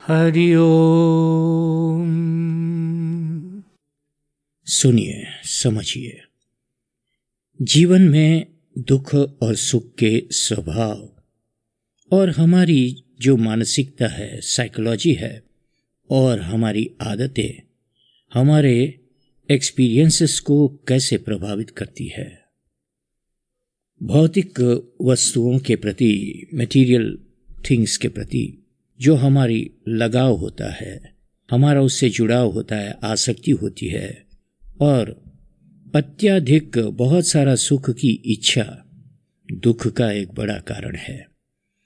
हरि ओम। सुनिए, समझिए, जीवन में दुख और सुख के स्वभाव और हमारी जो मानसिकता है, साइकोलॉजी है, और हमारी आदतें हमारे एक्सपीरियंसेस को कैसे प्रभावित करती है। भौतिक वस्तुओं के प्रति, मटेरियल थिंग्स के प्रति जो हमारी लगाव होता है, हमारा उससे जुड़ाव होता है, आसक्ति होती है, और अत्यधिक बहुत सारा सुख की इच्छा दुख का एक बड़ा कारण है।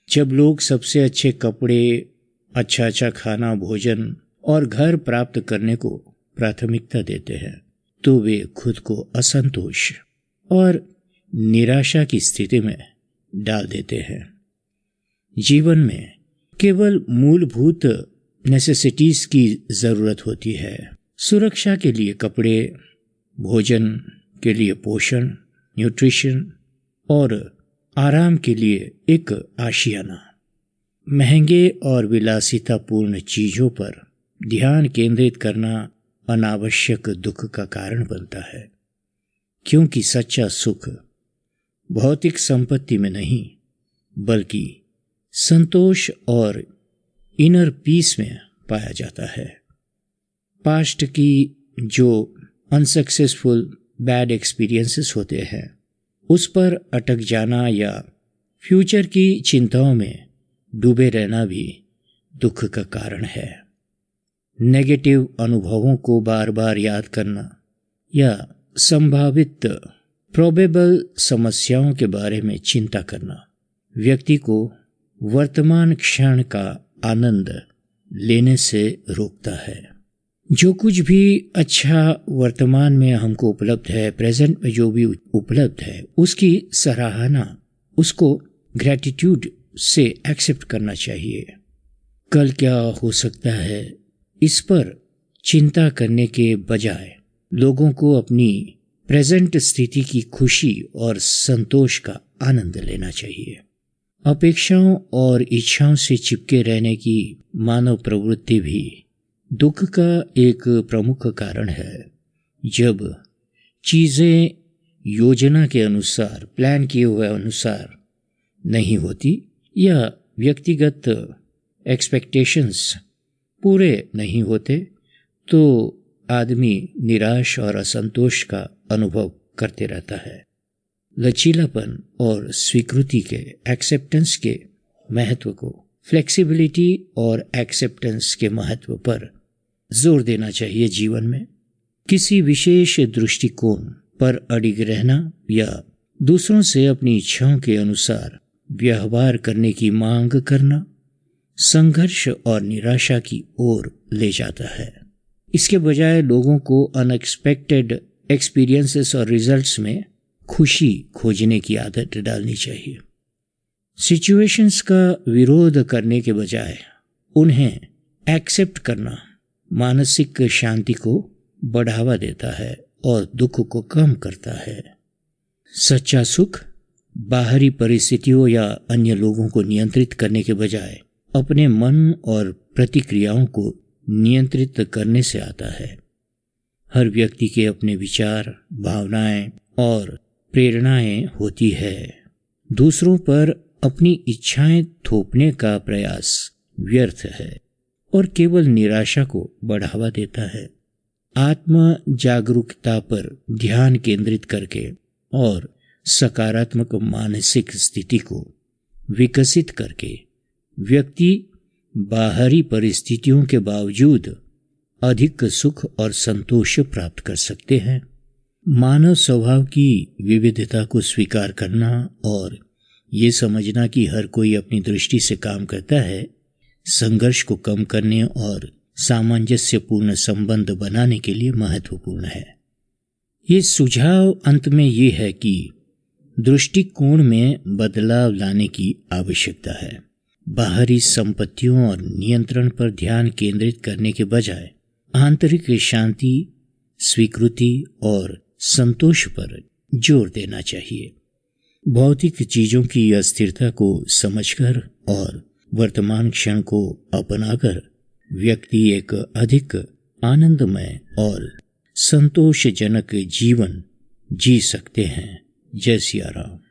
जब लोग सबसे अच्छे कपड़े, अच्छा खाना, भोजन और घर प्राप्त करने को प्राथमिकता देते हैं, तो वे खुद को असंतोष और निराशा की स्थिति में डाल देते हैं। जीवन में केवल मूलभूत नेसेसिटीज की जरूरत होती है। सुरक्षा के लिए कपड़े, भोजन के लिए पोषण, न्यूट्रिशन, और आराम के लिए एक आशियाना। महंगे और विलासितापूर्ण चीजों पर ध्यान केंद्रित करना अनावश्यक दुख का कारण बनता है, क्योंकि सच्चा सुख भौतिक संपत्ति में नहीं, बल्कि संतोष और इनर पीस में पाया जाता है। पास्ट की जो अनसक्सेसफुल बैड एक्सपीरियंसेस होते हैं, उस पर अटक जाना या फ्यूचर की चिंताओं में डूबे रहना भी दुख का कारण है। नेगेटिव अनुभवों को बार बार याद करना या संभावित प्रोबेबल समस्याओं के बारे में चिंता करना व्यक्ति को वर्तमान क्षण का आनंद लेने से रोकता है। जो कुछ भी अच्छा वर्तमान में हमको उपलब्ध है, प्रेजेंट में जो भी उपलब्ध है, उसकी सराहना, उसको ग्रैटिट्यूड से एक्सेप्ट करना चाहिए। कल क्या हो सकता है, इस पर चिंता करने के बजाय लोगों को अपनी प्रेजेंट स्थिति की खुशी और संतोष का आनंद लेना चाहिए। अपेक्षाओं और इच्छाओं से चिपके रहने की मानव प्रवृत्ति भी दुख का एक प्रमुख कारण है। जब चीजें योजना के अनुसार, प्लान किए हुए अनुसार नहीं होती या व्यक्तिगत एक्सपेक्टेशंस पूरे नहीं होते, तो आदमी निराश और असंतोष का अनुभव करते रहता है। लचीलापन और स्वीकृति के, एक्सेप्टेंस के महत्व को, फ्लेक्सिबिलिटी और एक्सेप्टेंस के महत्व पर जोर देना चाहिए। जीवन में किसी विशेष दृष्टिकोण पर अडिग रहना या दूसरों से अपनी इच्छाओं के अनुसार व्यवहार करने की मांग करना संघर्ष और निराशा की ओर ले जाता है। इसके बजाय लोगों को अनएक्सपेक्टेड एक्सपीरियंसेस और रिजल्ट्स में खुशी खोजने की आदत डालनी चाहिए। सिचुएशंस का विरोध करने के बजाय उन्हें एक्सेप्ट करना मानसिक शांति को बढ़ावा देता है और दुख को कम करता है। सच्चा सुख बाहरी परिस्थितियों या अन्य लोगों को नियंत्रित करने के बजाय अपने मन और प्रतिक्रियाओं को नियंत्रित करने से आता है। हर व्यक्ति के अपने विचार, भावनाएं और प्रेरणाएं होती है। दूसरों पर अपनी इच्छाएं थोपने का प्रयास व्यर्थ है और केवल निराशा को बढ़ावा देता है। आत्म जागरूकता पर ध्यान केंद्रित करके और सकारात्मक मानसिक स्थिति को विकसित करके व्यक्ति बाहरी परिस्थितियों के बावजूद अधिक सुख और संतोष प्राप्त कर सकते हैं। मानव स्वभाव की विविधता को स्वीकार करना और ये समझना कि हर कोई अपनी दृष्टि से काम करता है, संघर्ष को कम करने और सामंजस्यपूर्ण संबंध बनाने के लिए महत्वपूर्ण है। ये सुझाव अंत में ये है कि दृष्टिकोण में बदलाव लाने की आवश्यकता है। बाहरी संपत्तियों और नियंत्रण पर ध्यान केंद्रित करने के बजाय आंतरिक शांति, स्वीकृति और संतोष पर जोर देना चाहिए। भौतिक चीजों की अस्थिरता को समझकर और वर्तमान क्षण को अपनाकर व्यक्ति एक अधिक आनंदमय और संतोषजनक जीवन जी सकते हैं। जय सिया राम।